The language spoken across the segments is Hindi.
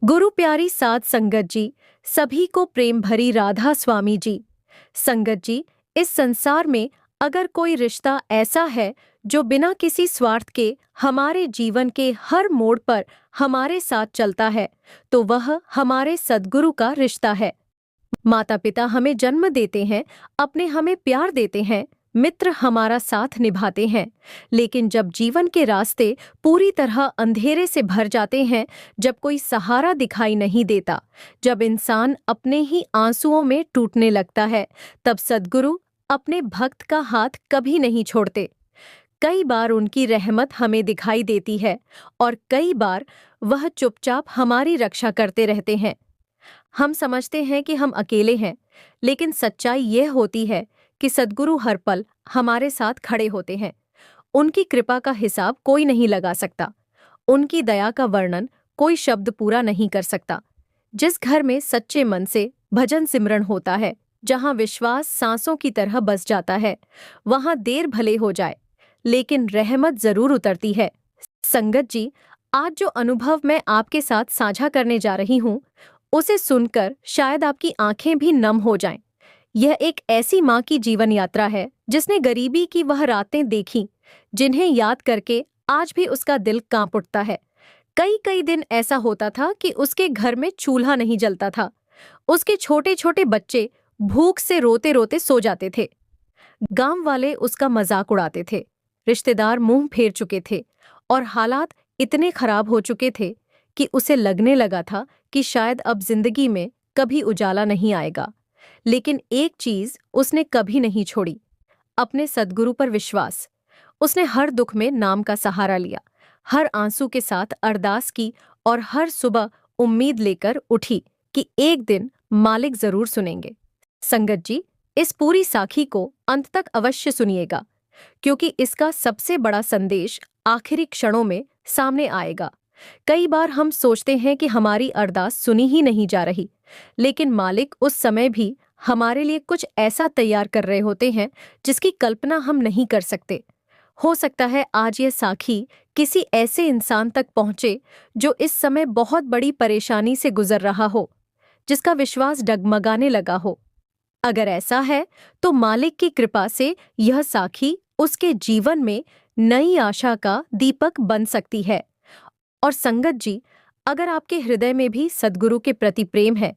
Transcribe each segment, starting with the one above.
गुरु प्यारी साध संगत जी, सभी को प्रेम भरी राधा स्वामी जी। संगत जी, इस संसार में अगर कोई रिश्ता ऐसा है जो बिना किसी स्वार्थ के हमारे जीवन के हर मोड़ पर हमारे साथ चलता है, तो वह हमारे सद्गुरु का रिश्ता है। माता पिता हमें जन्म देते हैं, अपने हमें प्यार देते हैं, मित्र हमारा साथ निभाते हैं, लेकिन जब जीवन के रास्ते पूरी तरह अंधेरे से भर जाते हैं, जब कोई सहारा दिखाई नहीं देता, जब इंसान अपने ही आंसुओं में टूटने लगता है, तब सद्गुरु अपने भक्त का हाथ कभी नहीं छोड़ते। कई बार उनकी रहमत हमें दिखाई देती है और कई बार वह चुपचाप हमारी रक्षा करते रहते हैं। हम समझते हैं कि हम अकेले हैं, लेकिन सच्चाई यह होती है कि सद्गुरु हर पल हमारे साथ खड़े होते हैं। उनकी कृपा का हिसाब कोई नहीं लगा सकता, उनकी दया का वर्णन कोई शब्द पूरा नहीं कर सकता। जिस घर में सच्चे मन से भजन सिमरन होता है, जहाँ विश्वास सांसों की तरह बस जाता है, वहाँ देर भले हो जाए, लेकिन रहमत जरूर उतरती है। संगत जी, आज जो अनुभव मैं आपके साथ साझा करने जा रही हूँ, उसे सुनकर शायद आपकी आंखें भी नम हो जाएं। यह एक ऐसी माँ की जीवन यात्रा है जिसने गरीबी की वह रातें देखी, जिन्हें याद करके आज भी उसका दिल कांप उठता है। कई कई दिन ऐसा होता था कि उसके घर में चूल्हा नहीं जलता था। उसके छोटे छोटे बच्चे भूख से रोते रोते सो जाते थे। गांव वाले उसका मजाक उड़ाते थे, रिश्तेदार मुंह फेर चुके थे और हालात इतने खराब हो चुके थे कि उसे लगने लगा था कि शायद अब जिंदगी में कभी उजाला नहीं आएगा। लेकिन एक चीज उसने कभी नहीं छोड़ी, अपने सद्गुरु पर विश्वास। उसने हर दुख में नाम का सहारा लिया, हर आंसू के साथ अरदास की और हर सुबह उम्मीद लेकर उठी कि एक दिन मालिक जरूर सुनेंगे। संगत जी, इस पूरी साखी को अंत तक अवश्य सुनिएगा, क्योंकि इसका सबसे बड़ा संदेश आखिरी क्षणों में सामने आएगा। कई बार हम सोचते हैं कि हमारी अरदास सुनी ही नहीं जा रही, लेकिन मालिक उस समय भी हमारे लिए कुछ ऐसा तैयार कर रहे होते हैं जिसकी कल्पना हम नहीं कर सकते। हो सकता है आज ये साखी किसी ऐसे इंसान तक पहुंचे जो इस समय बहुत बड़ी परेशानी से गुजर रहा हो, जिसका विश्वास डगमगाने लगा हो। अगर ऐसा है तो मालिक की कृपा से यह साखी उसके जीवन में नई आशा का दीपक बन सकती है। और संगत जी, अगर आपके हृदय में भी सद्गुरु के प्रति प्रेम है,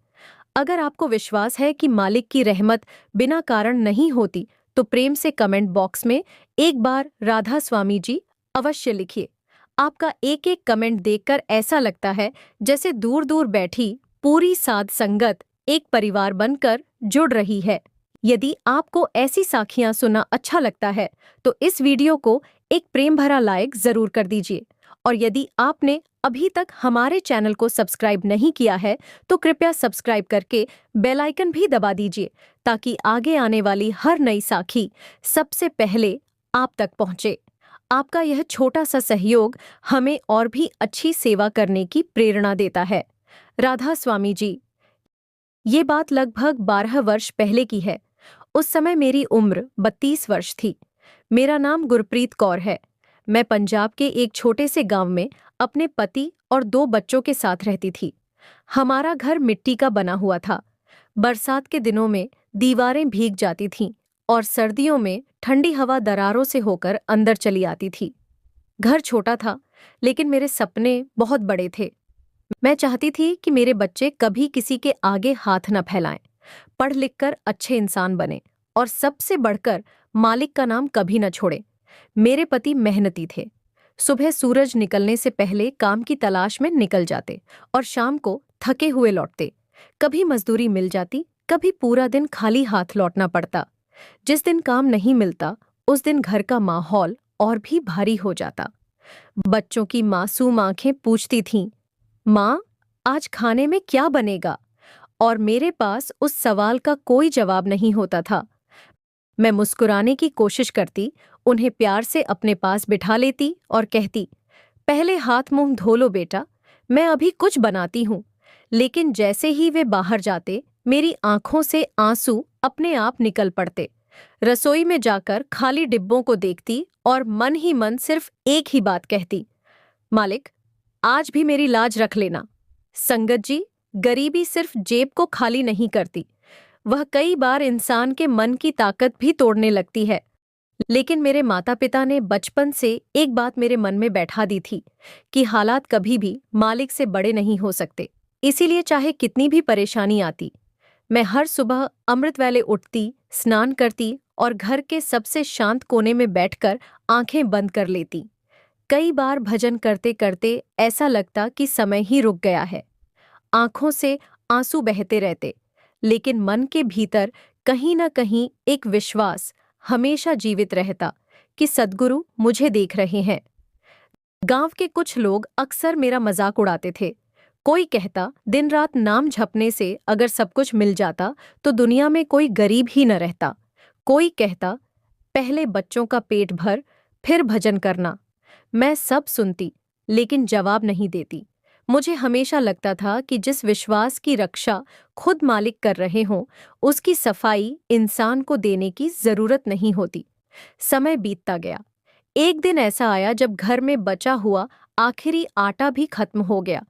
अगर आपको विश्वास है कि मालिक की रहमत बिना कारण नहीं होती, तो प्रेम से कमेंट बॉक्स में एक बार राधा स्वामी जी अवश्य लिखिए। आपका एक एक कमेंट देखकर ऐसा लगता है जैसे दूर दूर बैठी पूरी साध संगत एक परिवार बनकर जुड़ रही है। यदि आपको ऐसी साखियां सुनना अच्छा लगता है, तो इस वीडियो को एक प्रेम भरा लाइक जरूर कर दीजिए। और यदि आपने अभी तक हमारे चैनल को सब्सक्राइब नहीं किया है, तो कृपया सब्सक्राइब करके बेल आइकन भी दबा दीजिए, ताकि आगे आने वाली हर नई साखी सबसे पहले आप तक पहुंचे। आपका यह छोटा सा सहयोग हमें और भी अच्छी सेवा करने की प्रेरणा देता है। राधा स्वामी जी। ये बात लगभग 12 वर्ष पहले की है। उस समय मेरी उम्र 32 वर्ष थी। मेरा नाम गुरप्रीत कौर है। मैं पंजाब के एक छोटे से गांव में अपने पति और 2 बच्चों के साथ रहती थी। हमारा घर मिट्टी का बना हुआ था। बरसात के दिनों में दीवारें भीग जाती थीं और सर्दियों में ठंडी हवा दरारों से होकर अंदर चली आती थी। घर छोटा था, लेकिन मेरे सपने बहुत बड़े थे। मैं चाहती थी कि मेरे बच्चे कभी किसी के आगे हाथ न फैलाएं, पढ़ लिखकर अच्छे इंसान बने और सबसे बढ़कर मालिक का नाम कभी न छोड़े। मेरे पति मेहनती थे। सुबह सूरज निकलने से पहले काम की तलाश में निकल जाते और शाम को थके हुए लौटते। कभी मजदूरी मिल जाती, कभी पूरा दिन खाली हाथ लौटना पड़ता। जिस दिन काम नहीं मिलता, उस दिन घर का माहौल और भी भारी हो जाता। बच्चों की मासूम आंखें पूछती थीं, माँ, आज खाने में क्या बनेगा? और मेरे पास उस सवाल का कोई जवाब नहीं होता था। मैं मुस्कुराने की कोशिश करती, उन्हें प्यार से अपने पास बिठा लेती और कहती, पहले हाथ मुंह धो लो बेटा, मैं अभी कुछ बनाती हूँ। लेकिन जैसे ही वे बाहर जाते, मेरी आंखों से आंसू अपने आप निकल पड़ते। रसोई में जाकर खाली डिब्बों को देखती और मन ही मन सिर्फ एक ही बात कहती, मालिक, आज भी मेरी लाज रख लेना। संगत जी, गरीबी सिर्फ जेब को खाली नहीं करती, वह कई बार इंसान के मन की ताकत भी तोड़ने लगती है। लेकिन मेरे माता पिता ने बचपन से एक बात मेरे मन में बैठा दी थी कि हालात कभी भी मालिक से बड़े नहीं हो सकते। इसीलिए चाहे कितनी भी परेशानी आती, मैं हर सुबह अमृत वेले उठती, स्नान करती और घर के सबसे शांत कोने में बैठकर आंखें बंद कर लेती। कई बार भजन करते करते ऐसा लगता कि समय ही रुक गया है। आंखों से आंसू बहते रहते, लेकिन मन के भीतर कहीं न कहीं एक विश्वास हमेशा जीवित रहता कि सद्गुरु मुझे देख रहे हैं। गांव के कुछ लोग अक्सर मेरा मजाक उड़ाते थे। कोई कहता, दिन रात नाम जपने से अगर सब कुछ मिल जाता तो दुनिया में कोई गरीब ही न रहता। कोई कहता, पहले बच्चों का पेट भर, फिर भजन करना। मैं सब सुनती, लेकिन जवाब नहीं देती। मुझे हमेशा लगता था कि जिस विश्वास की रक्षा खुद मालिक कर रहे हों, उसकी सफाई इंसान को देने की जरूरत नहीं होती। समय बीतता गया। एक दिन ऐसा आया जब घर में बचा हुआ आखिरी आटा भी खत्म हो गया।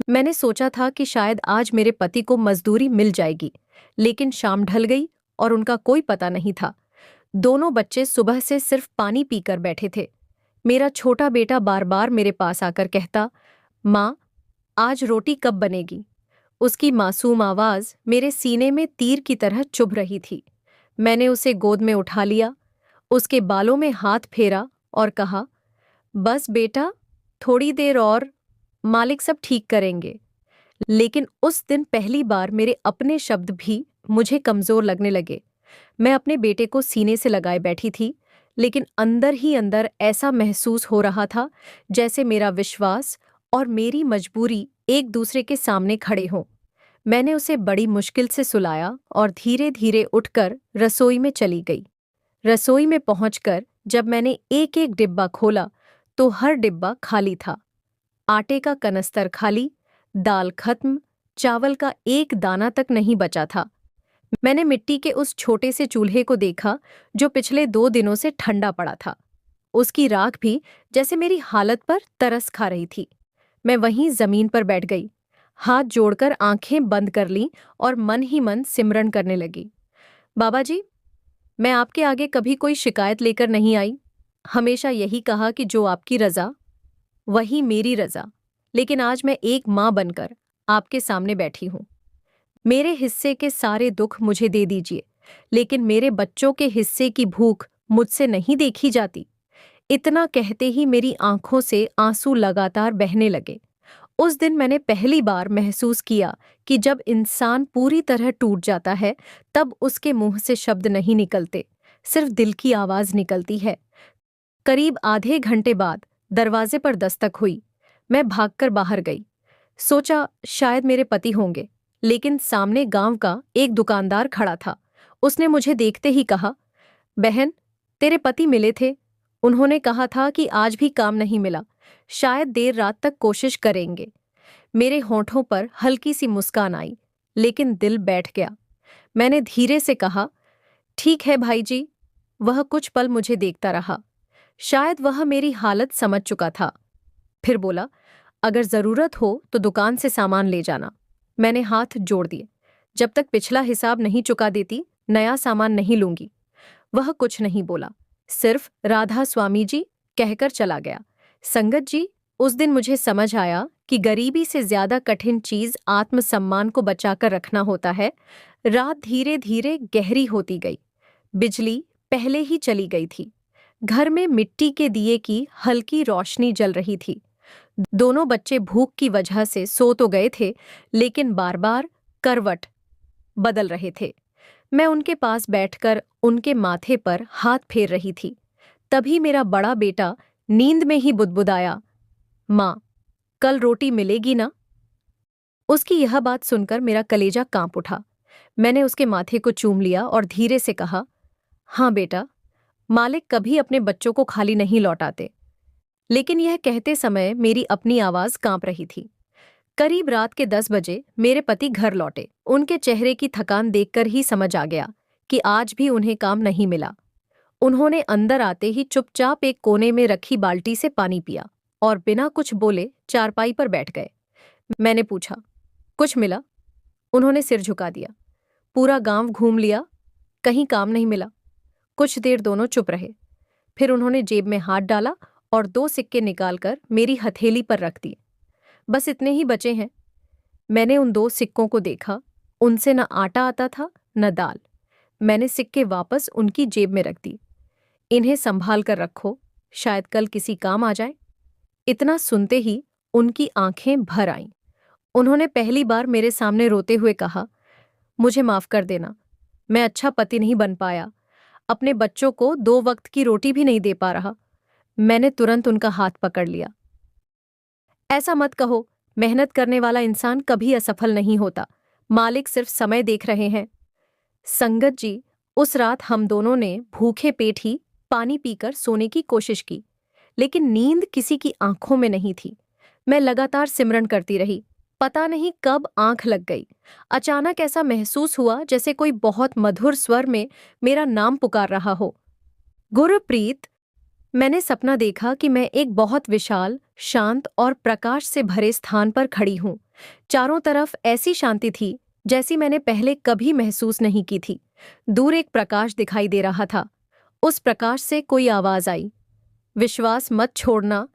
मैंने सोचा था कि शायद आज मेरे पति को मजदूरी मिल जाएगी, लेकिन शाम ढल गई और उनका कोई पता नहीं था। दोनों बच्चे सुबह से सिर्फ पानी पीकर बैठे थे। मेरा छोटा बेटा बार बार मेरे पास आकर कहता, माँ, आज रोटी कब बनेगी? उसकी मासूम आवाज मेरे सीने में तीर की तरह चुभ रही थी। मैंने उसे गोद में उठा लिया, उसके बालों में हाथ फेरा और कहा, बस बेटा, थोड़ी देर और, मालिक सब ठीक करेंगे। लेकिन उस दिन पहली बार मेरे अपने शब्द भी मुझे कमजोर लगने लगे। मैं अपने बेटे को सीने से लगाए बैठी थी, लेकिन अंदर ही अंदर ऐसा महसूस हो रहा था जैसे मेरा विश्वास और मेरी मजबूरी एक दूसरे के सामने खड़े हों। मैंने उसे बड़ी मुश्किल से सुलाया और धीरे धीरे उठकर रसोई में चली गई। रसोई में पहुंचकर जब मैंने एक एक डिब्बा खोला तो हर डिब्बा खाली था। आटे का कनस्तर खाली, दाल खत्म, चावल का एक दाना तक नहीं बचा था। मैंने मिट्टी के उस छोटे से चूल्हे को देखा जो पिछले 2 दिनों से ठंडा पड़ा था। उसकी राख भी जैसे मेरी हालत पर तरस खा रही थी। मैं वहीं जमीन पर बैठ गई, हाथ जोड़कर आंखें बंद कर लीं और मन ही मन सिमरन करने लगी। बाबा जी, मैं आपके आगे कभी कोई शिकायत लेकर नहीं आई। हमेशा यही कहा कि जो आपकी रजा वही मेरी रजा। लेकिन आज मैं एक माँ बनकर आपके सामने बैठी हूँ। मेरे हिस्से के सारे दुख मुझे दे दीजिए, लेकिन मेरे बच्चों के हिस्से की भूख मुझसे नहीं देखी जाती। इतना कहते ही मेरी आंखों से आंसू लगातार बहने लगे। उस दिन मैंने पहली बार महसूस किया कि जब इंसान पूरी तरह टूट जाता है, तब उसके मुंह से शब्द नहीं निकलते, सिर्फ दिल की आवाज निकलती है। करीब आधे घंटे बाद दरवाजे पर दस्तक हुई। मैं भागकर बाहर गई। सोचा शायद मेरे पति होंगे, लेकिन सामने गांव का एक दुकानदार खड़ा था। उसने मुझे देखते ही कहा, बहन, तेरे पति मिले थे। उन्होंने कहा था कि आज भी काम नहीं मिला, शायद देर रात तक कोशिश करेंगे। मेरे होंठों पर हल्की सी मुस्कान आई, लेकिन दिल बैठ गया। मैंने धीरे से कहा, ठीक है भाई जी। वह कुछ पल मुझे देखता रहा। शायद वह मेरी हालत समझ चुका था। फिर बोला, अगर जरूरत हो तो दुकान से सामान ले जाना। मैंने हाथ जोड़ दिए, जब तक पिछला हिसाब नहीं चुका देती, नया सामान नहीं लूंगी। वह कुछ नहीं बोला, सिर्फ राधा स्वामी जी कहकर चला गया। संगत जी, उस दिन मुझे समझ आया कि गरीबी से ज्यादा कठिन चीज आत्मसम्मान को बचाकर रखना होता है। रात धीरे धीरे गहरी होती गई। बिजली पहले ही चली गई थी। घर में मिट्टी के दिए की हल्की रोशनी जल रही थी। दोनों बच्चे भूख की वजह से सो तो गए थे, लेकिन बार बार करवट बदल रहे थे। मैं उनके पास बैठकर उनके माथे पर हाथ फेर रही थी। तभी मेरा बड़ा बेटा नींद में ही बुदबुदाया, माँ, कल रोटी मिलेगी ना? उसकी यह बात सुनकर मेरा कलेजा कांप उठा। मैंने उसके माथे को चूम लिया और धीरे से कहा, हाँ बेटा, मालिक कभी अपने बच्चों को खाली नहीं लौटाते। लेकिन यह कहते समय मेरी अपनी आवाज कांप रही थी। करीब रात के 10 बजे मेरे पति घर लौटे। उनके चेहरे की थकान देखकर ही समझ आ गया कि आज भी उन्हें काम नहीं मिला। उन्होंने अंदर आते ही चुपचाप एक कोने में रखी बाल्टी से पानी पिया और बिना कुछ बोले चारपाई पर बैठ गए। मैंने पूछा, कुछ मिला? उन्होंने सिर झुका दिया। पूरा गांव घूम लिया, कहीं काम नहीं मिला। कुछ देर दोनों चुप रहे। फिर उन्होंने जेब में हाथ डाला और 2 सिक्के निकालकर मेरी हथेली पर रख दिए। बस इतने ही बचे हैं। मैंने उन 2 सिक्कों को देखा। उनसे न आटा आता था न दाल। मैंने सिक्के वापस उनकी जेब में रख दी। इन्हें संभाल कर रखो, शायद कल किसी काम आ जाए। इतना सुनते ही उनकी आंखें भर आईं। उन्होंने पहली बार मेरे सामने रोते हुए कहा, मुझे माफ कर देना, मैं अच्छा पति नहीं बन पाया, अपने बच्चों को 2 वक्त की रोटी भी नहीं दे पा रहा। मैंने तुरंत उनका हाथ पकड़ लिया। ऐसा मत कहो, मेहनत करने वाला इंसान कभी असफल नहीं होता, मालिक सिर्फ समय देख रहे हैं। संगत जी, उस रात हम दोनों ने भूखे पेट ही पानी पीकर सोने की कोशिश की, लेकिन नींद किसी की आंखों में नहीं थी। मैं लगातार सिमरन करती रही। पता नहीं कब आंख लग गई। अचानक ऐसा महसूस हुआ जैसे कोई बहुत मधुर स्वर में मेरा नाम पुकार रहा हो। गुरप्रीत। मैंने सपना देखा कि मैं एक बहुत विशाल, शांत और प्रकाश से भरे स्थान पर खड़ी हूं। चारों तरफ ऐसी शांति थी जैसी मैंने पहले कभी महसूस नहीं की थी। दूर एक प्रकाश दिखाई दे रहा था। उस प्रकाश से कोई आवाज आई, विश्वास मत छोड़ना,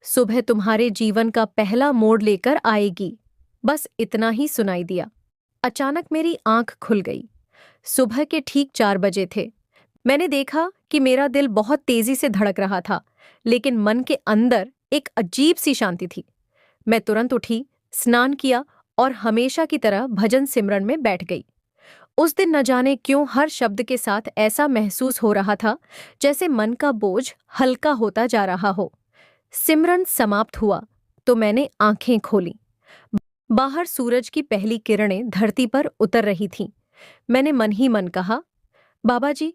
सुबह तुम्हारे जीवन का पहला मोड़ लेकर आएगी। बस इतना ही सुनाई दिया। अचानक मेरी आंख खुल गई। सुबह के ठीक 4 बजे थे। मैंने देखा कि मेरा दिल बहुत तेजी से धड़क रहा था, लेकिन मन के अंदर एक अजीब सी शांति थी। मैं तुरंत उठी, स्नान किया और हमेशा की तरह भजन सिमरन में बैठ गई। उस दिन न जाने क्यों हर शब्द के साथ ऐसा महसूस हो रहा था जैसे मन का बोझ हल्का होता जा रहा हो। सिमरन समाप्त हुआ तो मैंने आंखें खोलीं। बाहर सूरज की पहली किरणें धरती पर उतर रही थीं। मैंने मन ही मन कहा, बाबा जी,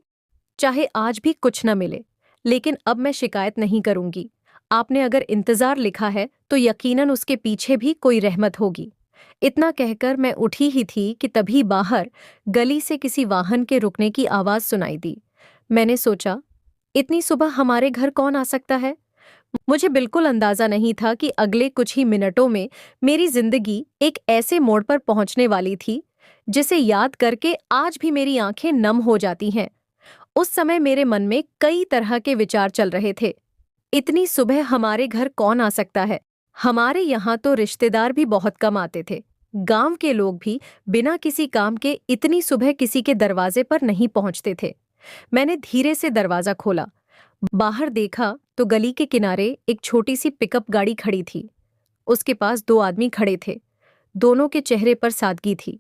चाहे आज भी कुछ न मिले, लेकिन अब मैं शिकायत नहीं करूंगी। आपने अगर इंतजार लिखा है तो यकीनन उसके पीछे भी कोई रहमत होगी। इतना कहकर मैं उठी ही थी कि तभी बाहर गली से किसी वाहन के रुकने की आवाज सुनाई दी। मैंने सोचा, इतनी सुबह हमारे घर कौन आ सकता है? मुझे बिल्कुल अंदाजा नहीं था कि अगले कुछ ही मिनटों में मेरी जिंदगी एक ऐसे मोड़ पर पहुंचने वाली थी जिसे याद करके आज भी मेरी आंखें नम हो जाती हैं। उस समय मेरे मन में कई तरह के विचार चल रहे थे। इतनी सुबह हमारे घर कौन आ सकता है? हमारे यहाँ तो रिश्तेदार भी बहुत कम आते थे। गांव के लोग भी बिना किसी काम के इतनी सुबह किसी के दरवाजे पर नहीं पहुंचते थे। मैंने धीरे से दरवाजा खोला। बाहर देखा तो गली के किनारे एक छोटी सी पिकअप गाड़ी खड़ी थी। उसके पास 2 आदमी खड़े थे। दोनों के चेहरे पर सादगी थी।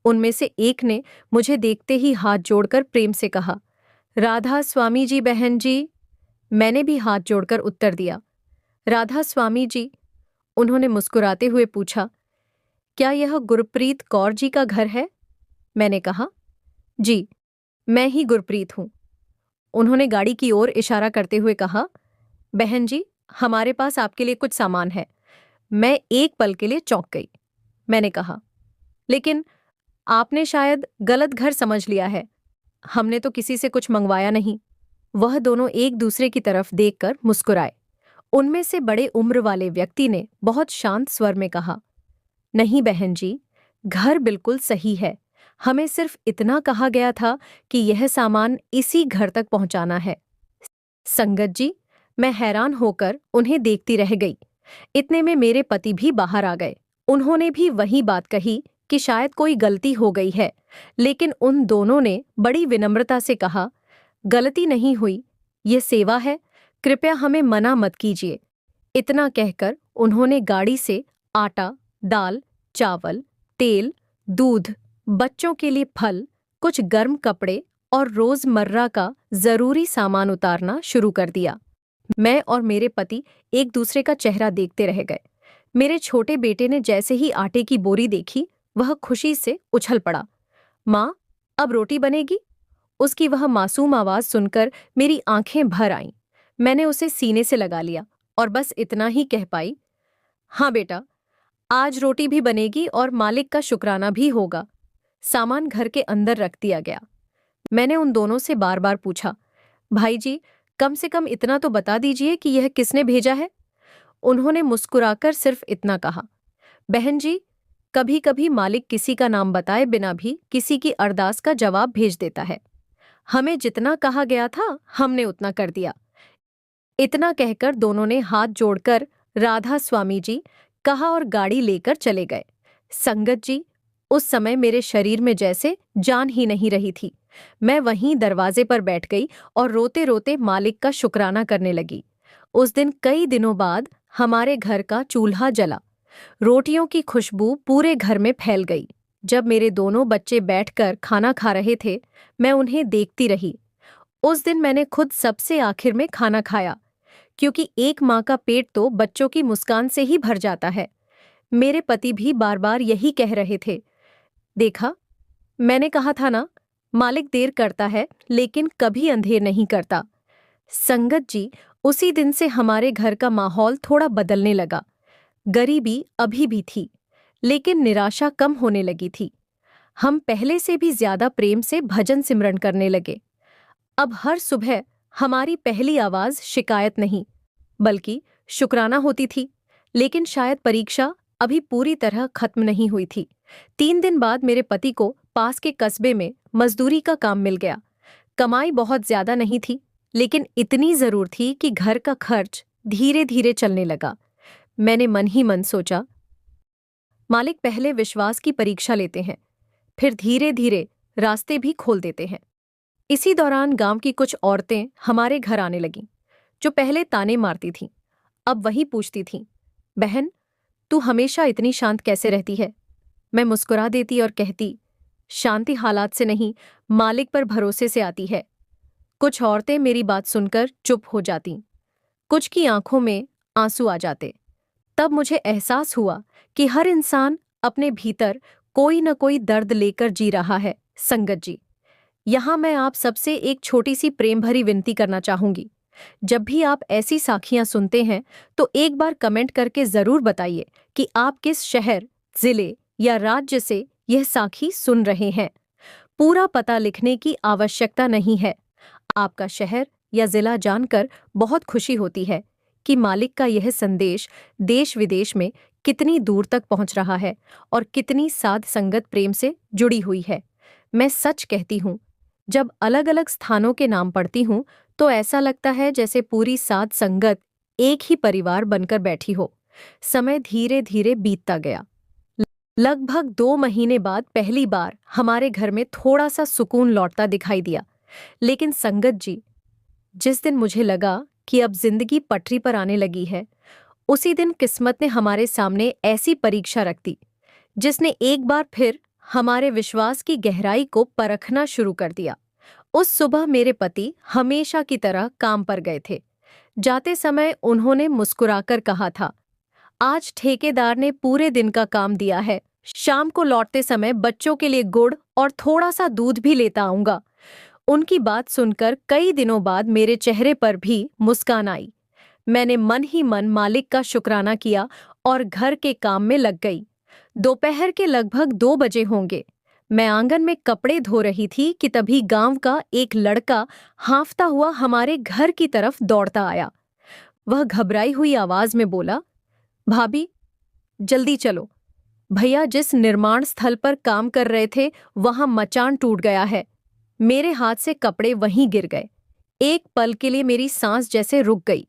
उनमें से एक ने मुझे देखते ही हाथ जोड़कर प्रेम से कहा, राधा स्वामी जी बहन जी। मैंने भी हाथ जोड़कर उत्तर दिया, राधा स्वामी जी। उन्होंने मुस्कुराते हुए पूछा, क्या यह गुरप्रीत कौर जी का घर है? मैंने कहा, जी, मैं ही गुरप्रीत हूं। उन्होंने गाड़ी की ओर इशारा करते हुए कहा, बहन जी, हमारे पास आपके लिए कुछ सामान है। मैं एक पल के लिए चौंक गई। मैंने कहा, लेकिन आपने शायद गलत घर समझ लिया है। हमने तो किसी से कुछ मंगवाया नहीं। वह दोनों एक दूसरे की तरफ देखकर मुस्कुराए। उनमें से बड़े उम्र वाले व्यक्ति ने बहुत शांत स्वर में कहा, नहीं बहन जी, घर बिल्कुल सही है। हमें सिर्फ इतना कहा गया था कि यह सामान इसी घर तक पहुंचाना है। संगत जी, मैं हैरान होकर उन्हें देखती रह गई। इतने में मेरे पति भी बाहर आ गए। उन्होंने भी वही बात कही कि शायद कोई गलती हो गई है, लेकिन उन दोनों ने बड़ी विनम्रता से कहा, गलती नहीं हुई, ये सेवा है, कृपया हमें मना मत कीजिए। इतना कहकर उन्होंने गाड़ी से आटा, दाल, चावल, तेल, दूध, बच्चों के लिए फल, कुछ गर्म कपड़े और रोजमर्रा का जरूरी सामान उतारना शुरू कर दिया। मैं और मेरे पति एक दूसरे का चेहरा देखते रह गए। मेरे छोटे बेटे ने जैसे ही आटे की बोरी देखी, वह खुशी से उछल पड़ा। माँ, अब रोटी बनेगी? उसकी वह मासूम आवाज सुनकर मेरी आंखें भर आईं। मैंने उसे सीने से लगा लिया और बस इतना ही कह पाई, हाँ बेटा, आज रोटी भी बनेगी और मालिक का शुक्राना भी होगा। सामान घर के अंदर रख दिया गया। मैंने उन दोनों से बार बार पूछा, भाई जी, कम से कम इतना तो बता दीजिए कि यह किसने भेजा है? उन्होंने मुस्कुराकर सिर्फ इतना कहा, बहन जी, कभी कभी मालिक किसी का नाम बताए बिना भी किसी की अरदास का जवाब भेज देता है। हमें जितना कहा गया था हमने उतना कर दिया। इतना कहकर दोनों ने हाथ जोड़कर राधा स्वामी जी कहा और गाड़ी लेकर चले गए। संगत जी, उस समय मेरे शरीर में जैसे जान ही नहीं रही थी। मैं वहीं दरवाजे पर बैठ गई और रोते रोते मालिक का शुक्राना करने लगी। उस दिन कई दिनों बाद हमारे घर का चूल्हा जला। रोटियों की खुशबू पूरे घर में फैल गई। जब मेरे दोनों बच्चे बैठकर खाना खा रहे थे, मैं उन्हें देखती रही। उस दिन मैंने खुद सबसे आखिर में खाना खाया, क्योंकि एक माँ का पेट तो बच्चों की मुस्कान से ही भर जाता है। मेरे पति भी बार बार यही कह रहे थे, देखा, मैंने कहा था ना, मालिक देर करता है लेकिन कभी अंधेर नहीं करता। संगत जी, उसी दिन से हमारे घर का माहौल थोड़ा बदलने लगा। गरीबी अभी भी थी, लेकिन निराशा कम होने लगी थी। हम पहले से भी ज्यादा प्रेम से भजन सिमरन करने लगे। अब हर सुबह हमारी पहली आवाज शिकायत नहीं, बल्कि शुक्राना होती थी। लेकिन शायद परीक्षा अभी पूरी तरह खत्म नहीं हुई थी। 3 दिन बाद मेरे पति को पास के कस्बे में मजदूरी का काम मिल गया। कमाई बहुत ज्यादा नहीं थी, लेकिन इतनी जरूर थी कि घर का खर्च धीरे धीरे चलने लगा। मैंने मन ही मन सोचा, मालिक पहले विश्वास की परीक्षा लेते हैं, फिर धीरे धीरे रास्ते भी खोल देते हैं। इसी दौरान गांव की कुछ औरतें हमारे घर आने लगीं, जो पहले ताने मारती थीं, अब वही पूछती थीं, बहन, तू हमेशा इतनी शांत कैसे रहती है? मैं मुस्कुरा देती और कहती, शांति हालात से नहीं, मालिक पर भरोसे से आती है। कुछ औरतें मेरी बात सुनकर चुप हो जातीं, कुछ की आंखों में आंसू आ जाते। तब मुझे एहसास हुआ कि हर इंसान अपने भीतर कोई न कोई दर्द लेकर जी रहा है। संगत जी, यहाँ मैं आप सबसे एक छोटी सी प्रेम भरी विनती करना चाहूंगी। जब भी आप ऐसी साखियां सुनते हैं तो एक बार कमेंट करके जरूर बताइए कि आप किस शहर, जिले या राज्य से यह साखी सुन रहे हैं। पूरा पता लिखने की आवश्यकता नहीं है। आपका शहर या जिला जानकर बहुत खुशी होती है कि मालिक का यह संदेश देश विदेश में कितनी दूर तक पहुंच रहा है और कितनी साध संगत प्रेम से जुड़ी हुई है। मैं सच कहती हूँ, जब अलग अलग स्थानों के नाम पढ़ती हूँ तो ऐसा लगता है जैसे पूरी साध संगत एक ही परिवार बनकर बैठी हो। समय धीरे धीरे बीतता गया। लगभग 2 महीने बाद पहली बार हमारे घर में थोड़ा सा सुकून लौटता दिखाई दिया। लेकिन संगत जी, जिस दिन मुझे लगा कि अब जिंदगी पटरी पर आने लगी है, उसी दिन किस्मत ने हमारे सामने ऐसी परीक्षा रख दी, जिसने एक बार फिर हमारे विश्वास की गहराई को परखना शुरू कर दिया। उस सुबह मेरे पति हमेशा की तरह काम पर गए थे। जाते समय उन्होंने मुस्कुराकर कहा था, आज ठेकेदार ने पूरे दिन का काम दिया है, शाम को लौटते समय बच्चों के लिए गुड़ और थोड़ा सा दूध भी लेता आऊंगा। उनकी बात सुनकर कई दिनों बाद मेरे चेहरे पर भी मुस्कान आई। मैंने मन ही मन मालिक का शुक्राना किया और घर के काम में लग गई। दोपहर के लगभग 2 बजे होंगे। मैं आंगन में कपड़े धो रही थी कि तभी गांव का एक लड़का हांफता हुआ हमारे घर की तरफ दौड़ता आया। वह घबराई हुई आवाज में बोला, भाभी, जल्दी चलो, भैया जिस निर्माण स्थल पर काम कर रहे थे वहां मचान टूट गया है। मेरे हाथ से कपड़े वहीं गिर गए। एक पल के लिए मेरी सांस जैसे रुक गई।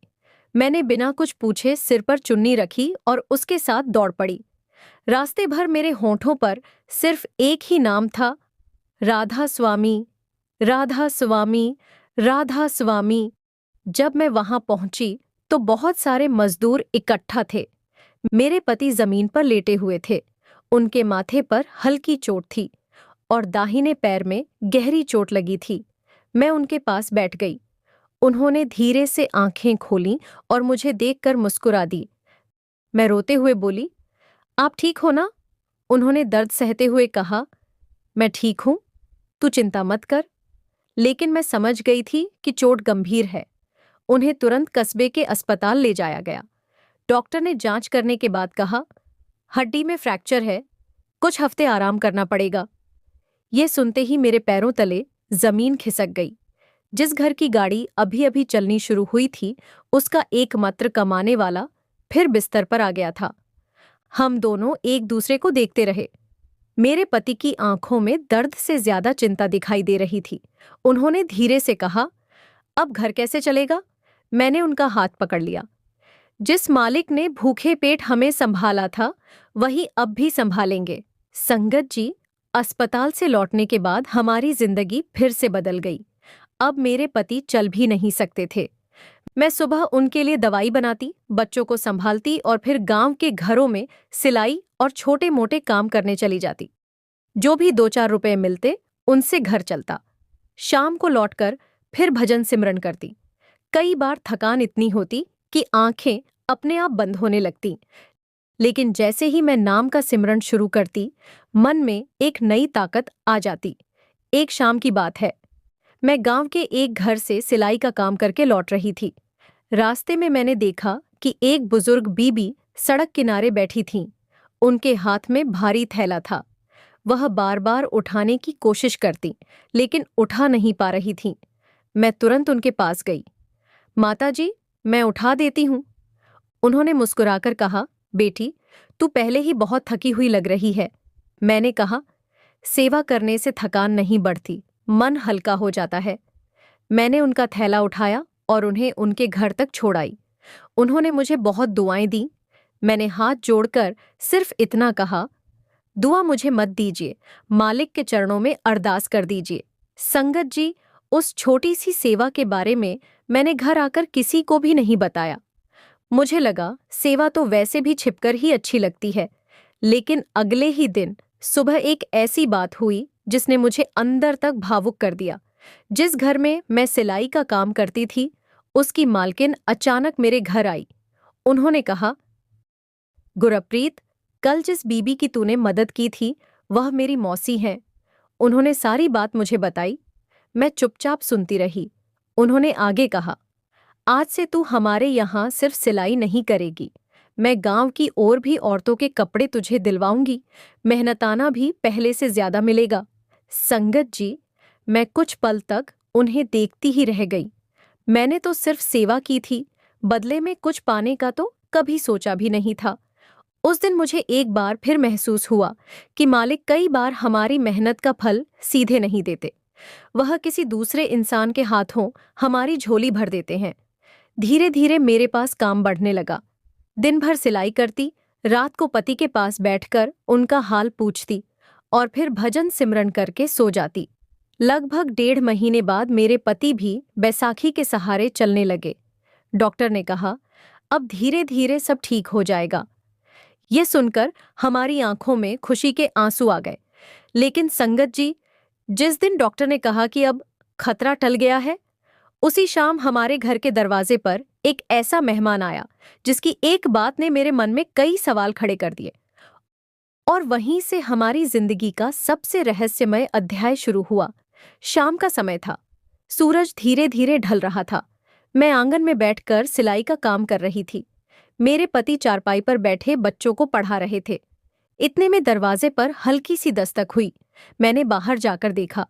मैंने बिना कुछ पूछे सिर पर चुन्नी रखी और उसके साथ दौड़ पड़ी। रास्ते भर मेरे होंठों पर सिर्फ एक ही नाम था, राधा स्वामी, राधा स्वामी, राधा स्वामी। जब मैं वहां पहुंची तो बहुत सारे मजदूर इकट्ठा थे। मेरे पति जमीन पर लेटे हुए थे। उनके माथे पर हल्की चोट थी और दाहिने पैर में गहरी चोट लगी थी। मैं उनके पास बैठ गई। उन्होंने धीरे से आंखें खोलीं और मुझे देखकर मुस्कुरा दी। मैं रोते हुए बोली, आप ठीक हो ना? उन्होंने दर्द सहते हुए कहा, मैं ठीक हूं, तू चिंता मत कर। लेकिन मैं समझ गई थी कि चोट गंभीर है। उन्हें तुरंत कस्बे के अस्पताल ले जाया गया। डॉक्टर ने जांच करने के बाद कहा, हड्डी में फ्रैक्चर है, कुछ हफ्ते आराम करना पड़ेगा। ये सुनते ही मेरे पैरों तले जमीन खिसक गई। जिस घर की गाड़ी अभी अभी चलनी शुरू हुई थी, उसका एकमात्र कमाने वाला फिर बिस्तर पर आ गया था। हम दोनों एक दूसरे को देखते रहे। मेरे पति की आंखों में दर्द से ज्यादा चिंता दिखाई दे रही थी। उन्होंने धीरे से कहा, अब घर कैसे चलेगा? मैंने उनका हाथ पकड़ लिया। जिस मालिक ने भूखे पेट हमें संभाला था, वही अब भी संभालेंगे। संगत जी, अस्पताल से लौटने के बाद हमारी जिंदगी फिर से बदल गई। अब मेरे पति चल भी नहीं सकते थे। मैं सुबह उनके लिए दवाई बनाती, बच्चों को संभालती और फिर गांव के घरों में सिलाई और छोटे मोटे काम करने चली जाती। जो भी 2-4 रुपए मिलते, उनसे घर चलता। शाम को लौटकर फिर भजन सिमरन करती। कई बार थकान इतनी होती कि आंखें अपने आप बंद होने लगती, लेकिन जैसे ही मैं नाम का सिमरन शुरू करती, मन में एक नई ताकत आ जाती। एक शाम की बात है, मैं गांव के एक घर से सिलाई का काम करके लौट रही थी। रास्ते में मैंने देखा कि एक बुजुर्ग बीबी सड़क किनारे बैठी थीं। उनके हाथ में भारी थैला था। वह बार बार उठाने की कोशिश करती, लेकिन उठा नहीं पा रही थीं। मैं तुरंत उनके पास गई। माताजी, मैं उठा देती हूँ। उन्होंने मुस्कुराकर कहा, बेटी, तू पहले ही बहुत थकी हुई लग रही है। मैंने कहा, सेवा करने से थकान नहीं बढ़ती, मन हल्का हो जाता है। मैंने उनका थैला उठाया और उन्हें उनके घर तक छोड़ाई। उन्होंने मुझे बहुत दुआएं दी। मैंने हाथ जोड़कर सिर्फ इतना कहा, दुआ मुझे मत दीजिए, मालिक के चरणों में अरदास कर दीजिए। संगत जी, उस छोटी सी सेवा के बारे में मैंने घर आकर किसी को भी नहीं बताया। मुझे लगा सेवा तो वैसे भी छिपकर ही अच्छी लगती है, लेकिन अगले ही दिन सुबह एक ऐसी बात हुई जिसने मुझे अंदर तक भावुक कर दिया। जिस घर में मैं सिलाई का काम करती थी, उसकी मालकिन अचानक मेरे घर आई। उन्होंने कहा, गुरप्रीत, कल जिस बीबी की तूने मदद की थी, वह मेरी मौसी हैं। उन्होंने सारी बात मुझे बताई। मैं चुपचाप सुनती रही। उन्होंने आगे कहा, आज से तू हमारे यहाँ सिर्फ सिलाई नहीं करेगी, मैं गांव की और भी औरतों के कपड़े तुझे दिलवाऊंगी। मेहनताना भी पहले से ज्यादा मिलेगा। संगत जी, मैं कुछ पल तक उन्हें देखती ही रह गई। मैंने तो सिर्फ सेवा की थी, बदले में कुछ पाने का तो कभी सोचा भी नहीं था। उस दिन मुझे एक बार फिर महसूस हुआ कि मालिक कई बार हमारी मेहनत का फल सीधे नहीं देते, वह किसी दूसरे इंसान के हाथों हमारी झोली भर देते हैं। धीरे धीरे मेरे पास काम बढ़ने लगा। दिन भर सिलाई करती, रात को पति के पास बैठकर उनका हाल पूछती और फिर भजन सिमरन करके सो जाती। लगभग 1.5 महीने बाद मेरे पति भी बैसाखी के सहारे चलने लगे। डॉक्टर ने कहा, अब धीरे धीरे सब ठीक हो जाएगा। ये सुनकर हमारी आंखों में खुशी के आंसू आ गए। लेकिन संगत जी, जिस दिन डॉक्टर ने कहा कि अब खतरा टल गया है, उसी शाम हमारे घर के दरवाजे पर एक ऐसा मेहमान आया जिसकी एक बात ने मेरे मन में कई सवाल खड़े कर दिए। और वहीं से हमारी जिंदगी का सबसे रहस्यमय अध्याय शुरू हुआ। शाम का समय था। सूरज धीरे धीरे ढल रहा था। मैं आंगन में बैठकर सिलाई का काम कर रही थी। मेरे पति चारपाई पर बैठे बच्चों को पढ़ा रहे थे। इतने में दरवाजे पर हल्की सी दस्तक हुई। मैंने बाहर जाकर देखा।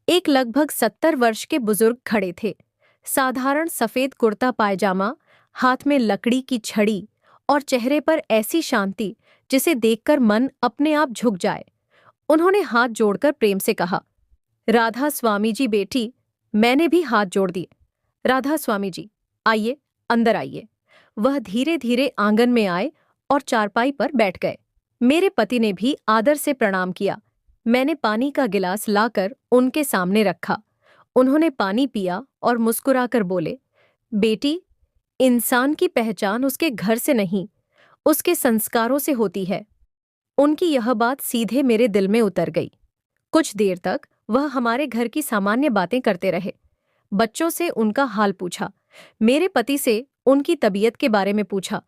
एक लगभग 70 वर्ष के बुजुर्ग खड़े थे। साधारण सफेद कुर्ता पायजामा, हाथ में लकड़ी की छड़ी और चेहरे पर ऐसी शांति जिसे देखकर मन अपने आप झुक जाए। उन्होंने हाथ जोड़कर प्रेम से कहा, राधा स्वामी जी बेटी। मैंने भी हाथ जोड़ दिए। राधा स्वामी जी, आइए, अंदर आइए। वह धीरे धीरे आंगन में आए और चारपाई पर बैठ गए। मेरे पति ने भी आदर से प्रणाम किया। मैंने पानी का गिलास लाकर उनके सामने रखा। उन्होंने पानी पिया और मुस्कुराकर बोले, बेटी, इंसान की पहचान उसके घर से नहीं, उसके संस्कारों से होती है। उनकी यह बात सीधे मेरे दिल में उतर गई। कुछ देर तक वह हमारे घर की सामान्य बातें करते रहे। बच्चों से उनका हाल पूछा, मेरे पति से उनकी तबीयत के बारे में पूछा।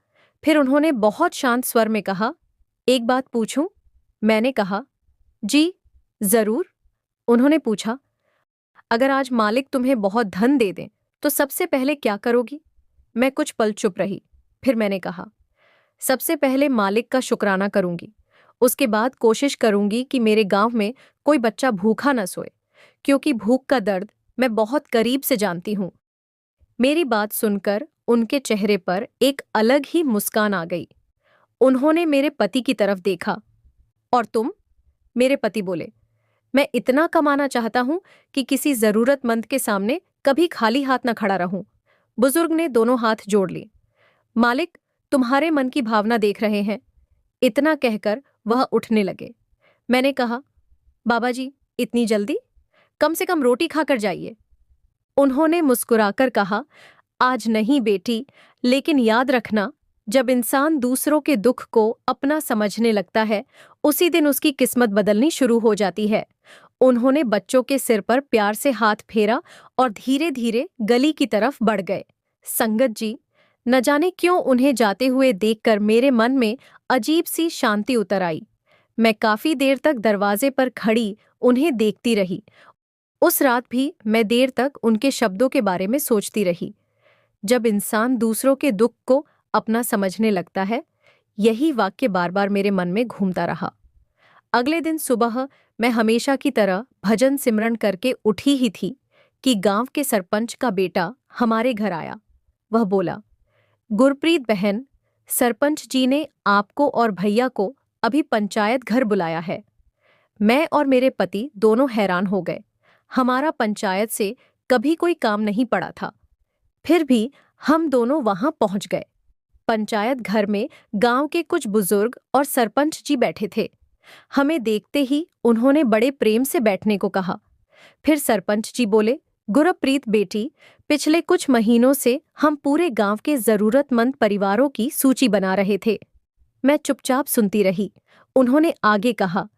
फिर उन्होंने बहुत शांत स्वर में कहा, एक बात पूछूं? मैंने कहा, जी जरूर। उन्होंने पूछा, अगर आज मालिक तुम्हें बहुत धन दे दें तो सबसे पहले क्या करोगी? मैं कुछ पल चुप रही। फिर मैंने कहा, सबसे पहले मालिक का शुक्राना करूंगी। उसके बाद कोशिश करूंगी कि मेरे गांव में कोई बच्चा भूखा न सोए, क्योंकि भूख का दर्द मैं बहुत करीब से जानती हूं। मेरी बात सुनकर उनके चेहरे पर एक अलग ही मुस्कान आ गई। उन्होंने मेरे पति की तरफ देखा। और तुम? मेरे पति बोले। मैं इतना कमाना चाहता हूं कि किसी जरूरतमंद के सामने कभी खाली हाथ न खड़ा रहूं। बुजुर्ग ने दोनों हाथ जोड़ लिए। मालिक, तुम्हारे मन की भावना देख रहे हैं। इतना कहकर वह उठने लगे। मैंने कहा, बाबा जी, इतनी जल्दी? कम से कम रोटी खाकर जाइए। उन्होंने मुस्कुराकर कहा, आज नहीं बेटी, लेकिन याद रखना, जब इंसान दूसरों के दुख को अपना समझने लगता है, उसी दिन उसकी किस्मत बदलनी शुरू हो जाती है। उन्होंने बच्चों के सिर पर प्यार से हाथ फेरा और धीरे धीरे गली की तरफ बढ़ गए। संगत जी, न जाने क्यों उन्हें जाते हुए देखकर मेरे मन में अजीब सी शांति उतर आई। मैं काफी देर तक दरवाजे पर खड़ी उन्हें देखती रही। उस रात भी मैं देर तक उनके शब्दों के बारे में सोचती रही। जब इंसान दूसरों के दुख को अपना समझने लगता है, यही वाक्य बार बार मेरे मन में घूमता रहा। अगले दिन सुबह मैं हमेशा की तरह भजन सिमरन करके उठी ही थी कि गांव के सरपंच का बेटा हमारे घर आया। वह बोला, गुरप्रीत बहन, सरपंच जी ने आपको और भैया को अभी पंचायत घर बुलाया है। मैं और मेरे पति दोनों हैरान हो गए। हमारा पंचायत से कभी कोई काम नहीं पड़ा था, फिर भी हम दोनों वहां पहुंच गए। पंचायत घर में गांव के कुछ बुजुर्ग और सरपंच जी बैठे थे। हमें देखते ही उन्होंने बड़े प्रेम से बैठने को कहा। फिर सरपंच जी बोले, गुरप्रीत बेटी, पिछले कुछ महीनों से हम पूरे गांव के जरूरतमंद परिवारों की सूची बना रहे थे। मैं चुपचाप सुनती रही। उन्होंने आगे कहा,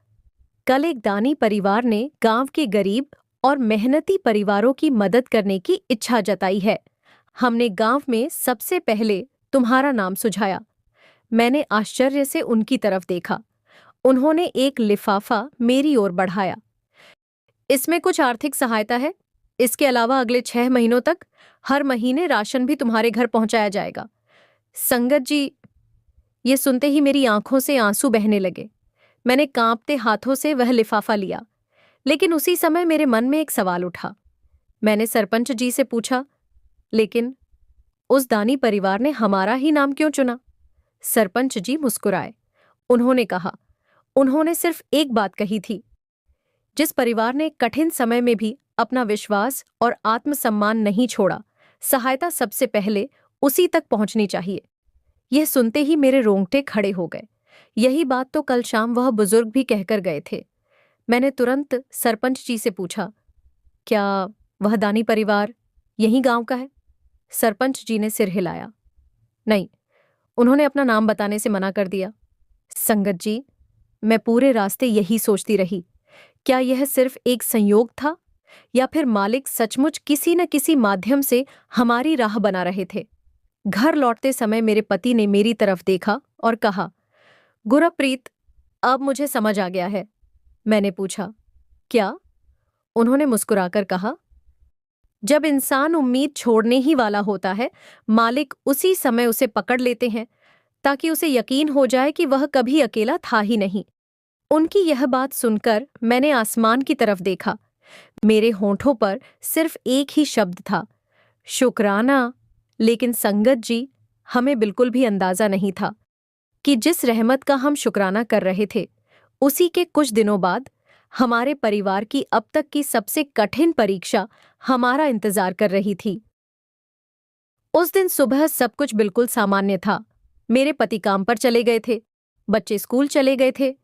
कल एक दानी परिवार ने गांव के गरीब और मेहनती परिवारों की मदद करने की इच्छा जताई है। हमने गांव में सबसे पहले तुम्हारा नाम सुझाया। मैंने आश्चर्य से उनकी तरफ देखा। उन्होंने एक लिफाफा मेरी ओर बढ़ाया। इसमें कुछ आर्थिक सहायता है। इसके अलावा अगले 6 महीनों तक हर महीने राशन भी तुम्हारे घर पहुंचाया जाएगा। संगत जी, ये सुनते ही मेरी आंखों से आंसू बहने लगे। मैंने कांपते हाथों से वह लिफाफा लिया, लेकिन उसी समय मेरे मन में एक सवाल उठा। मैंने सरपंच जी से पूछा, लेकिन उस दानी परिवार ने हमारा ही नाम क्यों चुना? सरपंच जी मुस्कुराए। उन्होंने कहा, उन्होंने सिर्फ एक बात कही थी, जिस परिवार ने कठिन समय में भी अपना विश्वास और आत्मसम्मान नहीं छोड़ा, सहायता सबसे पहले उसी तक पहुंचनी चाहिए। यह सुनते ही मेरे रोंगटे खड़े हो गए। यही बात तो कल शाम वह बुजुर्ग भी कहकर गए थे। मैंने तुरंत सरपंच जी से पूछा, क्या वह दानी परिवार यही गांव का है? सरपंच जी ने सिर हिलाया। नहीं, उन्होंने अपना नाम बताने से मना कर दिया। संगत जी, मैं पूरे रास्ते यही सोचती रही, क्या यह सिर्फ एक संयोग था या फिर मालिक सचमुच किसी न किसी माध्यम से हमारी राह बना रहे थे। घर लौटते समय मेरे पति ने मेरी तरफ देखा और कहा, गुरप्रीत, अब मुझे समझ आ गया है। मैंने पूछा, क्या? उन्होंने मुस्कुराकर कहा, जब इंसान उम्मीद छोड़ने ही वाला होता है, मालिक उसी समय उसे पकड़ लेते हैं ताकि उसे यकीन हो जाए कि वह कभी अकेला था ही नहीं। उनकी यह बात सुनकर मैंने आसमान की तरफ देखा। मेरे होंठों पर सिर्फ एक ही शब्द था, शुक्राना। लेकिन संगत जी, हमें बिल्कुल भी अंदाजा नहीं था कि जिस रहमत का हम शुक्राना कर रहे थे, उसी के कुछ दिनों बाद हमारे परिवार की अब तक की सबसे कठिन परीक्षा हमारा इंतजार कर रही थी। उस दिन सुबह सब कुछ बिल्कुल सामान्य था। मेरे पति काम पर चले गए थे, बच्चे स्कूल चले गए थे।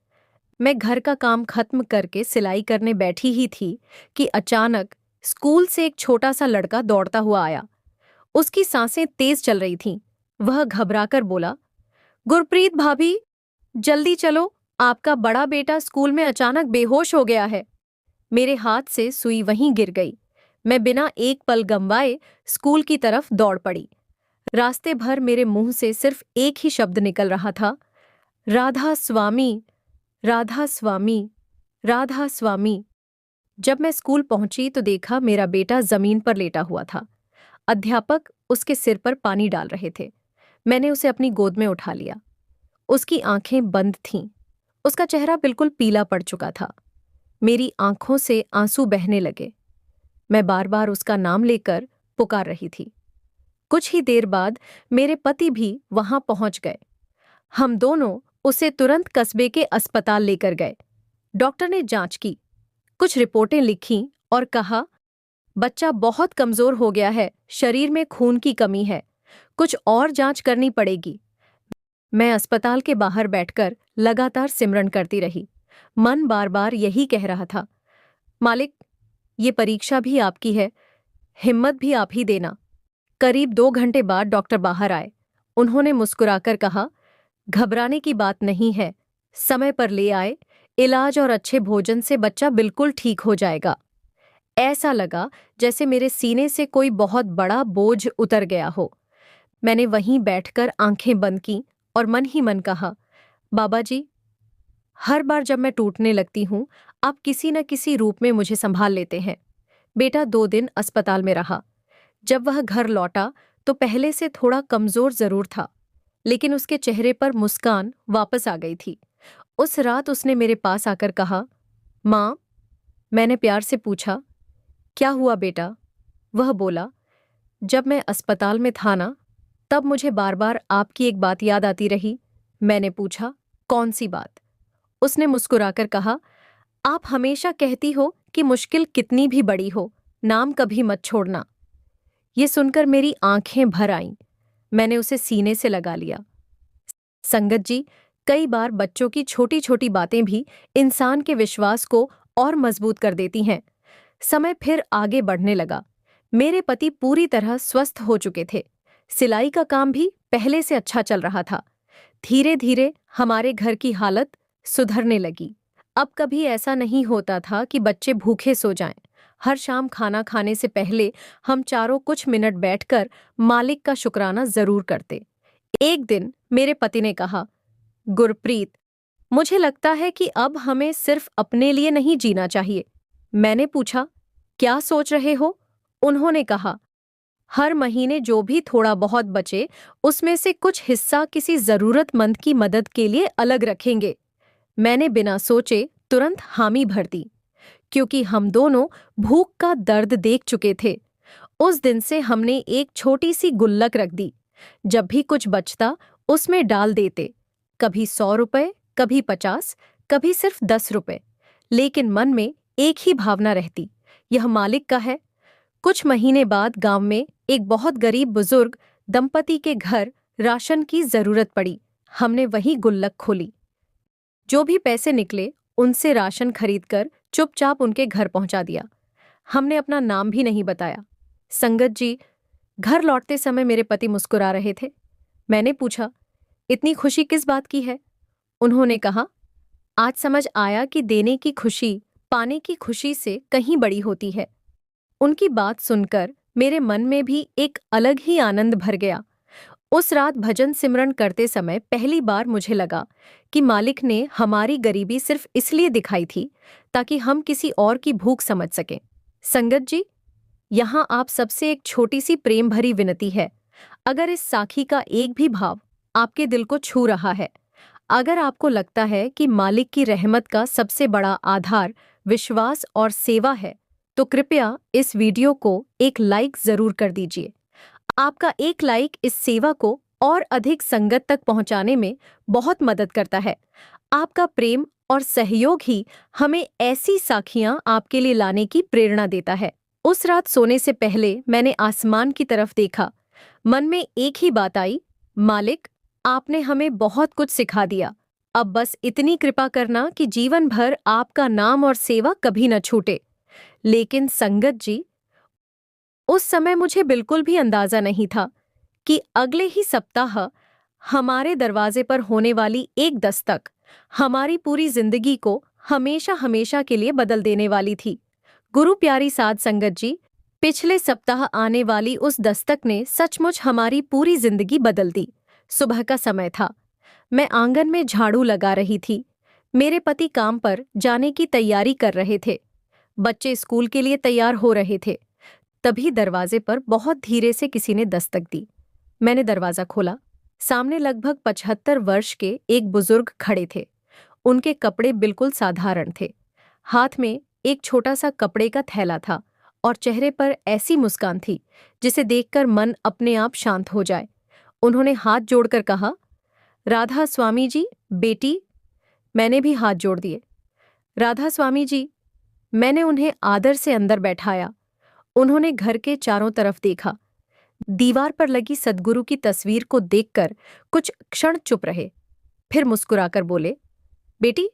मैं घर का काम खत्म करके सिलाई करने बैठी ही थी कि अचानक स्कूल से एक छोटा सा लड़का दौड़ता हुआ आया। उसकी सांसें तेज चल रही थीं। वह घबराकर बोला, गुरप्रीत भाभी, जल्दी चलो, आपका बड़ा बेटा स्कूल में अचानक बेहोश हो गया है। मेरे हाथ से सुई वहीं गिर गई। मैं बिना एक पल गंवाए स्कूल की तरफ दौड़ पड़ी। रास्ते भर मेरे मुंह से सिर्फ एक ही शब्द निकल रहा था, राधा स्वामी, राधा स्वामी, राधा स्वामी। जब मैं स्कूल पहुंची तो देखा मेरा बेटा जमीन पर लेटा हुआ था। अध्यापक उसके सिर पर पानी डाल रहे थे। मैंने उसे अपनी गोद में उठा लिया। उसकी आंखें बंद थीं। उसका चेहरा बिल्कुल पीला पड़ चुका था। मेरी आंखों से आंसू बहने लगे। मैं बार बार उसका नाम लेकर पुकार रही थी। कुछ ही देर बाद मेरे पति भी वहां पहुंच गए। हम दोनों उसे तुरंत कस्बे के अस्पताल लेकर गए। डॉक्टर ने जांच की, कुछ रिपोर्टें लिखीं और कहा, बच्चा बहुत कमजोर हो गया है, शरीर में खून की कमी है, कुछ और जांच करनी पड़ेगी। मैं अस्पताल के बाहर बैठकर लगातार सिमरन करती रही। मन बार बार यही कह रहा था, मालिक, ये परीक्षा भी आपकी है, हिम्मत भी आप ही देना। करीब 2 घंटे बाद डॉक्टर बाहर आए। उन्होंने मुस्कुराकर कहा, घबराने की बात नहीं है, समय पर ले आए, इलाज और अच्छे भोजन से बच्चा बिल्कुल ठीक हो जाएगा। ऐसा लगा जैसे मेरे सीने से कोई बहुत बड़ा बोझ उतर गया हो। मैंने वहीं बैठकर आंखें बंद की और मन ही मन कहा, बाबा जी, हर बार जब मैं टूटने लगती हूं, आप किसी न किसी रूप में मुझे संभाल लेते हैं। बेटा 2 दिन अस्पताल में रहा। जब वह घर लौटा तो पहले से थोड़ा कमजोर जरूर था, लेकिन उसके चेहरे पर मुस्कान वापस आ गई थी। उस रात उसने मेरे पास आकर कहा, माँ। मैंने प्यार से पूछा, क्या हुआ बेटा? वह बोला, जब मैं अस्पताल में था ना, तब मुझे बार बार आपकी एक बात याद आती रही। मैंने पूछा, कौन सी बात? उसने मुस्कुराकर कहा, आप हमेशा कहती हो कि मुश्किल कितनी भी बड़ी हो, नाम कभी मत छोड़ना। ये सुनकर मेरी आंखें भर आईं। मैंने उसे सीने से लगा लिया। संगत जी, कई बार बच्चों की छोटी छोटी बातें भी इंसान के विश्वास को और मजबूत कर देती हैं। समय फिर आगे बढ़ने लगा। मेरे पति पूरी तरह स्वस्थ हो चुके थे। सिलाई का काम भी पहले से अच्छा चल रहा था। धीरे धीरे हमारे घर की हालत सुधरने लगी। अब कभी ऐसा नहीं होता था कि बच्चे भूखे सो जाएं। हर शाम खाना खाने से पहले हम चारों कुछ मिनट बैठकर मालिक का शुक्राना जरूर करते। एक दिन मेरे पति ने कहा, गुरप्रीत, मुझे लगता है कि अब हमें सिर्फ अपने लिए नहीं जीना चाहिए। मैंने पूछा, क्या सोच रहे हो? उन्होंने कहा, हर महीने जो भी थोड़ा बहुत बचे, उसमें से कुछ हिस्सा किसी जरूरतमंद की मदद के लिए अलग रखेंगे। मैंने बिना सोचे तुरंत हामी भर दी, क्योंकि हम दोनों भूख का दर्द देख चुके थे। उस दिन से हमने एक छोटी सी गुल्लक रख दी। जब भी कुछ बचता उसमें डाल देते, कभी 100 रुपए, कभी 50, कभी सिर्फ 10 रुपए। लेकिन मन में एक ही भावना रहती, यह मालिक का है। कुछ महीने बाद गांव में एक बहुत गरीब बुजुर्ग दंपति के घर राशन की जरूरत पड़ी। हमने वही गुल्लक खोली। जो भी पैसे निकले उनसे राशन खरीदकर चुपचाप उनके घर पहुंचा दिया। हमने अपना नाम भी नहीं बताया। संगत जी, घर लौटते समय मेरे पति मुस्कुरा रहे थे। मैंने पूछा, इतनी खुशी किस बात की है? उन्होंने कहा, आज समझ आया कि देने की खुशी पाने की खुशी से कहीं बड़ी होती है। उनकी बात सुनकर मेरे मन में भी एक अलग ही आनंद भर गया। उस रात भजन सिमरन करते समय पहली बार मुझे लगा कि मालिक ने हमारी गरीबी सिर्फ इसलिए दिखाई थी ताकि हम किसी और की भूख समझ सकें। संगत जी, यहाँ आप सबसे एक छोटी सी प्रेम भरी विनती है। अगर इस साखी का एक भी भाव आपके दिल को छू रहा है, अगर आपको लगता है कि मालिक की रहमत का सबसे बड़ा आधार विश्वास और सेवा है, तो कृपया इस वीडियो को एक लाइक जरूर कर दीजिए। आपका एक लाइक इस सेवा को और अधिक संगत तक पहुंचाने में बहुत मदद करता है। आपका प्रेम और सहयोग ही हमें ऐसी साखियां आपके लिए लाने की प्रेरणा देता है। उस रात सोने से पहले मैंने आसमान की तरफ देखा। मन में एक ही बात आई, मालिक, आपने हमें बहुत कुछ सिखा दिया। अब बस इतनी कृपा करना कि जीवन भर आपका नाम और सेवा कभी न छूटे। लेकिन संगत जी, उस समय मुझे बिल्कुल भी अंदाजा नहीं था कि अगले ही सप्ताह हमारे दरवाजे पर होने वाली एक दस्तक हमारी पूरी जिंदगी को हमेशा हमेशा के लिए बदल देने वाली थी। गुरु प्यारी साध संगत जी, पिछले सप्ताह आने वाली उस दस्तक ने सचमुच हमारी पूरी जिंदगी बदल दी। सुबह का समय था। मैं आंगन में झाड़ू लगा रही थी। मेरे पति काम पर जाने की तैयारी कर रहे थे। बच्चे स्कूल के लिए तैयार हो रहे थे। तभी दरवाजे पर बहुत धीरे से किसी ने दस्तक दी। मैंने दरवाजा खोला। सामने लगभग 75 वर्ष के एक बुजुर्ग खड़े थे। उनके कपड़े बिल्कुल साधारण थे। हाथ में एक छोटा सा कपड़े का थैला था और चेहरे पर ऐसी मुस्कान थी जिसे देखकर मन अपने आप शांत हो जाए। उन्होंने हाथ जोड़कर कहा, राधा स्वामी जी, बेटी। मैंने भी हाथ जोड़ दिए। राधा स्वामी जी। मैंने उन्हें आदर से अंदर बैठाया। उन्होंने घर के चारों तरफ देखा। दीवार पर लगी सद्गुरु की तस्वीर को देखकर कुछ क्षण चुप रहे, फिर मुस्कुराकर बोले, बेटी,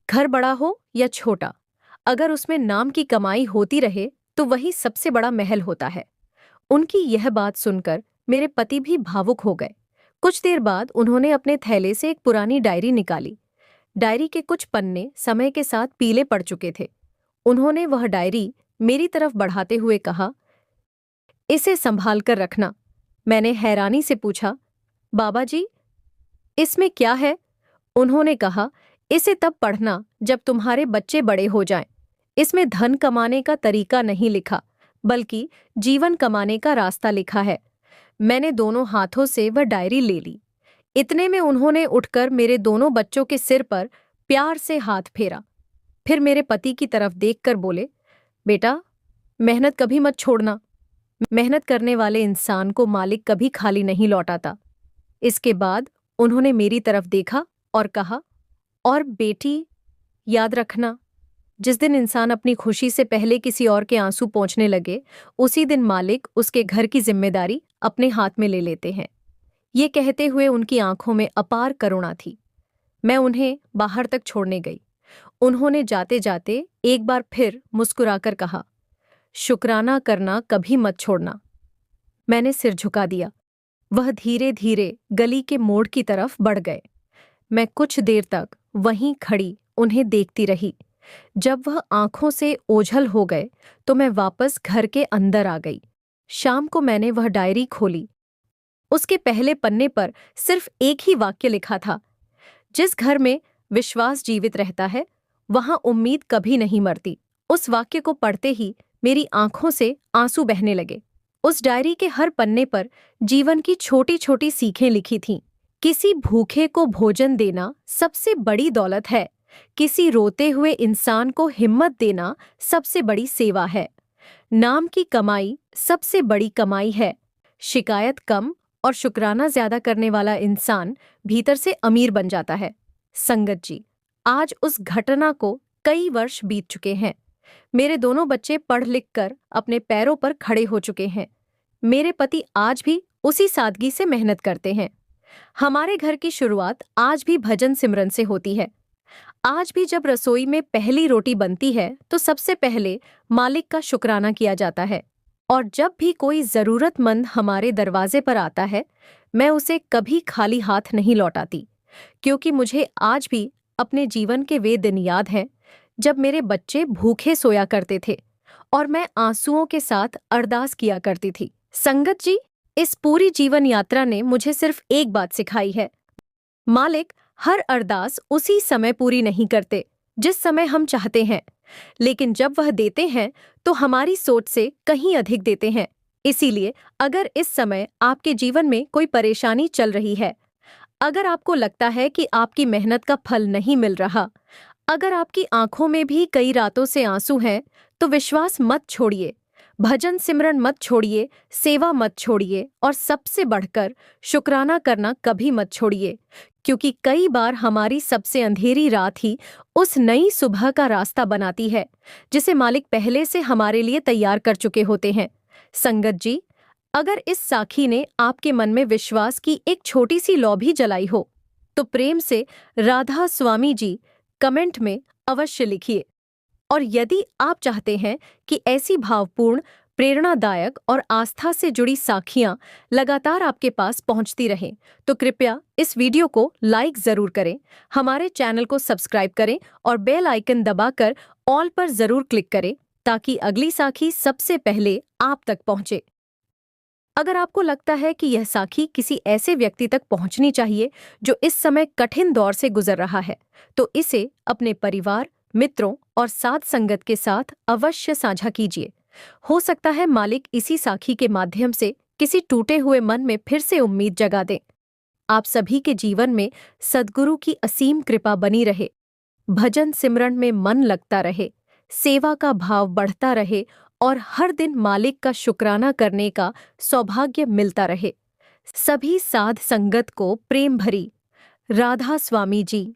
घर बड़ा हो या छोटा, अगर उसमें नाम की कमाई होती रहे तो वही सबसे बड़ा महल होता है। उनकी यह बात सुनकर मेरे पति भी भावुक हो गए। कुछ देर बाद उन्होंने अपने थैले से एक पुरानी डायरी निकाली। डायरी के कुछ पन्ने समय के साथ पीले पड़ चुके थे। उन्होंने वह डायरी मेरी तरफ बढ़ाते हुए कहा, इसे संभाल कर रखना। मैंने हैरानी से पूछा, बाबा जी, इसमें क्या है? उन्होंने कहा, इसे तब पढ़ना जब तुम्हारे बच्चे बड़े हो जाएं। इसमें धन कमाने का तरीका नहीं लिखा, बल्कि जीवन कमाने का रास्ता लिखा है। मैंने दोनों हाथों से वह डायरी ले ली। इतने में उन्होंने उठकर मेरे दोनों बच्चों के सिर पर प्यार से हाथ फेरा। फिर मेरे पति की तरफ देखकर बोले, बेटा, मेहनत कभी मत छोड़ना। मेहनत करने वाले इंसान को मालिक कभी खाली नहीं लौटाता। इसके बाद उन्होंने मेरी तरफ देखा और कहा, और बेटी, याद रखना, जिस दिन इंसान अपनी खुशी से पहले किसी और के आंसू पोंछने लगे, उसी दिन मालिक उसके घर की जिम्मेदारी अपने हाथ में ले लेते हैं। ये कहते हुए उनकी आंखों में अपार करुणा थी। मैं उन्हें बाहर तक छोड़ने गई। उन्होंने जाते जाते एक बार फिर मुस्कुराकर कहा, शुक्राना करना कभी मत छोड़ना। मैंने सिर झुका दिया। वह धीरे धीरे गली के मोड़ की तरफ बढ़ गए। मैं कुछ देर तक वहीं खड़ी उन्हें देखती रही। जब वह आंखों से ओझल हो गए तो मैं वापस घर के अंदर आ गई। शाम को मैंने वह डायरी खोली। उसके पहले पन्ने पर सिर्फ एक ही वाक्य लिखा था, जिस घर में विश्वास जीवित रहता है वहां उम्मीद कभी नहीं मरती। उस वाक्य को पढ़ते ही मेरी आंखों से आंसू बहने लगे। उस डायरी के हर पन्ने पर जीवन की छोटी छोटी सीखें लिखी थीं। किसी भूखे को भोजन देना सबसे बड़ी दौलत है। किसी रोते हुए इंसान को हिम्मत देना सबसे बड़ी सेवा है। नाम की कमाई सबसे बड़ी कमाई है। शिकायत कम और शुक्राना ज्यादा करने वाला इंसान भीतर से अमीर बन जाता है। संगत जी, आज उस घटना को कई वर्ष बीत चुके हैं। मेरे दोनों बच्चे पढ़ लिख कर अपने पैरों पर खड़े हो चुके हैं। मेरे पति आज भी उसी सादगी से मेहनत करते हैं। हमारे घर की शुरुआत आज भी भजन सिमरन से होती है। आज भी जब रसोई में पहली रोटी बनती है तो सबसे पहले मालिक का शुक्राना किया जाता है। और जब भी कोई जरूरतमंद हमारे दरवाजे पर आता है, मैं उसे कभी खाली हाथ नहीं लौटाती, क्योंकि मुझे आज भी अपने जीवन के वे दिन याद हैं जब मेरे बच्चे भूखे सोया करते थे और मैं आंसुओं के साथ अरदास किया करती थी। संगत जी, इस पूरी जीवन यात्रा ने मुझे सिर्फ एक बात सिखाई है, मालिक हर अरदास उसी समय पूरी नहीं करते जिस समय हम चाहते हैं, लेकिन जब वह देते हैं तो हमारी सोच से कहीं अधिक देते हैं। इसीलिए अगर इस समय आपके जीवन में कोई परेशानी चल रही है, अगर आपको लगता है कि आपकी मेहनत का फल नहीं मिल रहा, अगर आपकी आंखों में भी कई रातों से आंसू हैं, तो विश्वास मत छोड़िए, भजन सिमरन मत छोड़िए, सेवा मत छोड़िए और सबसे बढ़कर शुक्राना करना कभी मत छोड़िए, क्योंकि कई बार हमारी सबसे अंधेरी रात ही उस नई सुबह का रास्ता बनाती है जिसे मालिक पहले से हमारे लिए तैयार कर चुके होते हैं। संगत जी, अगर इस साखी ने आपके मन में विश्वास की एक छोटी सी लौ भी जलाई हो तो प्रेम से राधा स्वामी जी कमेंट में अवश्य लिखिए। और यदि आप चाहते हैं कि ऐसी भावपूर्ण, प्रेरणादायक और आस्था से जुड़ी साखियां लगातार आपके पास पहुंचती रहें, तो कृपया इस वीडियो को लाइक जरूर करें, हमारे चैनल को सब्सक्राइब करें और बेल आइकन दबाकर ऑल पर जरूर क्लिक करें ताकि अगली साखी सबसे पहले आप तक पहुंचे। अगर आपको लगता है कि यह साखी किसी ऐसे व्यक्ति तक पहुंचनी चाहिए जो इस समय कठिन दौर से गुजर रहा है, तो इसे अपने परिवार, मित्रों और साथ संगत के साथ अवश्य साझा कीजिए। हो सकता है मालिक इसी साखी के माध्यम से किसी टूटे हुए मन में फिर से उम्मीद जगा दें। आप सभी के जीवन में सद्गुरु की असीम कृपा बनी रहे, भजन सिमरन में मन लगता रहे, सेवा का भाव बढ़ता रहे और हर दिन मालिक का शुक्राना करने का सौभाग्य मिलता रहे। सभी साध संगत को प्रेम भरी राधा स्वामी जी।